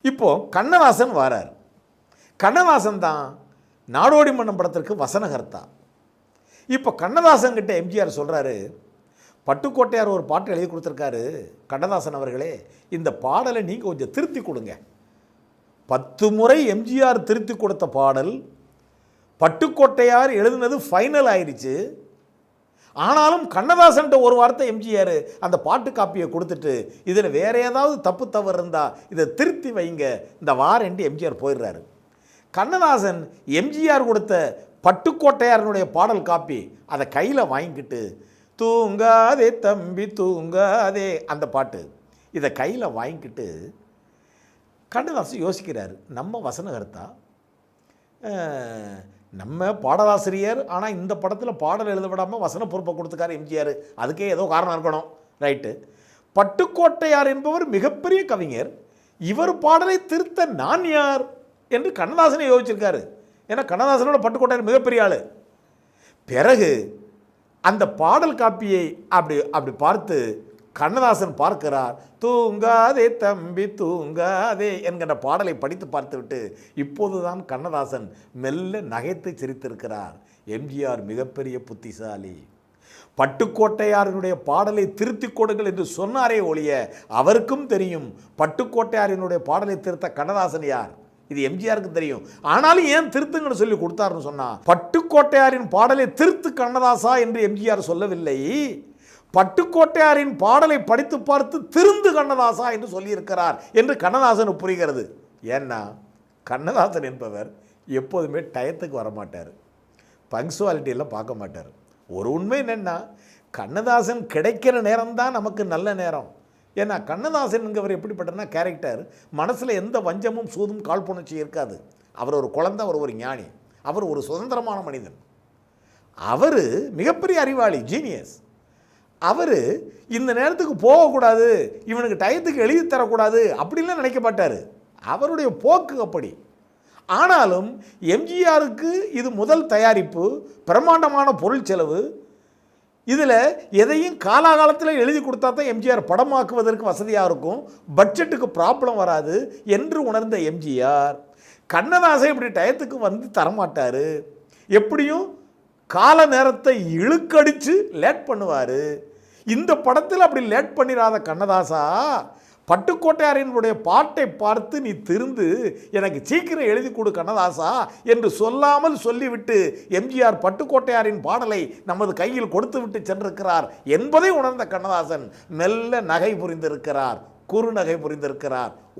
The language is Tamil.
இப்போ கண்ணதாசன் வாரார். கண்ணதாசன் தான் நாடோடி மன்னம் படத்திற்கு வசனகர்த்தா. இப்போ கண்ணதாசன் கிட்ட எம்ஜிஆர் சொல்கிறாரு, பட்டுக்கோட்டையார் ஒரு பாட்டு எழுதி கொடுத்துருக்காரு, கண்ணதாசன் அவர்களே இந்த பாடலை நீங்கள் கொஞ்சம் திருத்தி கொடுங்க. 10 முறை எம்ஜிஆர் திருத்தி கொடுத்த பாடல் பட்டுக்கோட்டையார் எழுதுனது ஃபைனல் ஆயிடுச்சு. ஆனாலும் கண்ணதாசன்ட்ட ஒரு வார்த்தை எம்ஜிஆர் அந்த பாட்டு காப்பியை கொடுத்துட்டு இதில் வேற ஏதாவது தப்பு தவறு இருந்தால் இதை திருத்தி வைங்க இந்த வாரண்டி எம்ஜிஆர் போயிடுறாரு. கண்ணதாசன் எம்ஜிஆர் கொடுத்த பட்டுக்கோட்டையாரனுடைய பாடல் காப்பி அதை கையில் வாங்கிக்கிட்டு தூங்காதே தம்பி தூங்காதே அந்த பாட்டு இதை கையில் வாங்கிக்கிட்டு கண்ணதாசன் யோசிக்கிறார், நம்ம வசனகர்த்தா, நம்ம பாடலாசிரியர், ஆனால் இந்த படத்தில் பாடல் எழுத விடாமல் வசன பொறுப்பை கொடுத்துக்காரு எம்ஜிஆர், அதுக்கே ஏதோ காரணம் இருக்கணும். ரைட்டு, பட்டுக்கோட்டையார் என்பவர் மிகப்பெரிய கவிஞர், இவர் பாடலை திருத்த நான் யார் என்று கண்ணதாசனை யோசிச்சிருக்காரு. ஏன்னா கண்ணதாசனோட பட்டுக்கோட்டையார் மிகப்பெரிய ஆள். பிறகு அந்த பாடல் காப்பியை அப்படி பார்த்து கண்ணதாசன் பார்க்கிறார், தூங்காதே தம்பி தூங்காதே என்கிற பாடலை படித்து பார்த்துவிட்டு இப்போதுதான் கண்ணதாசன் மெல்ல நகைத்து சிரித்திருக்கிறார். எம்ஜிஆர் மிகப்பெரிய புத்திசாலி, பட்டுக்கோட்டையாரினுடைய பாடலை திருத்தி கொடுங்கள் என்று சொன்னாரே ஒழிய அவருக்கும் தெரியும் பட்டுக்கோட்டையாரினுடைய பாடலை திருத்த கண்ணதாசன் யார், இது எம்ஜிஆருக்கு தெரியும். ஆனாலும் ஏன் திருத்துங்கன்னு சொல்லி கொடுத்தாருன்னு சொன்னா, பட்டுக்கோட்டையாரின் பாடலை திருத்து கண்ணதாசா என்று எம்ஜிஆர் சொல்லவில்லை, பட்டுக்கோட்டையாரின் பாடலை படித்து பார்த்து திருந்து கண்ணதாசா என்று சொல்லியிருக்கிறார் என்று கண்ணதாசனுக்கு புரிகிறது. ஏன்னா கண்ணதாசன் என்பவர் எப்போதுமே டயத்துக்கு வரமாட்டார், பங்க்சுவாலிட்டியெல்லாம் பார்க்க மாட்டார். ஒரு உண்மை என்னென்னா கண்ணதாசன் கிடைக்கிற நேரம்தான் நமக்கு நல்ல நேரம். ஏன்னா கண்ணதாசன்ங்கிறவர் எப்படிப்பட்டனா கேரக்டர், மனசில் எந்த வஞ்சமும் சூதும் காழ்ப்புணர்ச்சி இருக்காது. அவர் ஒரு குழந்தை, அவர் ஒரு ஞானி, அவர் ஒரு சுதந்திரமான மனிதன், அவர் மிகப்பெரிய அறிவாளி, ஜீனியஸ். அவர் இந்த நேரத்துக்கு போகக்கூடாது, இவனுக்கு டயத்துக்கு எழுதி தரக்கூடாது அப்படின்லாம் நினைக்க மாட்டார். அவருடைய போக்கு அப்படி. ஆனாலும் எம்ஜிஆருக்கு இது முதல் தயாரிப்பு, பிரம்மாண்டமான பொருள் செலவு, இதில் எதையும் காலாகாலத்தில் எழுதி கொடுத்தா தான் எம்ஜிஆர் படமாக்குவதற்கு வசதியாக இருக்கும், பட்ஜெட்டுக்கு ப்ராப்ளம் வராது என்று உணர்ந்த எம்ஜிஆர் கண்ணதாசன் இப்படி டயத்துக்கு வந்து தரமாட்டார், எப்படியும் கால நேரத்தை இழுக்கடிச்சு லேட் பண்ணுவார். இந்த படத்தில் அப்படி லேட் பண்ணிடாத கண்ணதாசா, பட்டுக்கோட்டையாரினுடைய பாட்டை பார்த்து நீ திருந்து எனக்கு சீக்கிரம் எழுதி கொடு கண்ணதாசா என்று சொல்லாமல் சொல்லிவிட்டு எம்ஜிஆர் பட்டுக்கோட்டையாரின் பாடலை நமது கையில் கொடுத்து விட்டு சென்றிருக்கிறார் என்பதை உணர்ந்த கண்ணதாசன் மெல்ல நகை புரிந்திருக்கிறார், குறுநகை புரிந்திருக்கிறார்.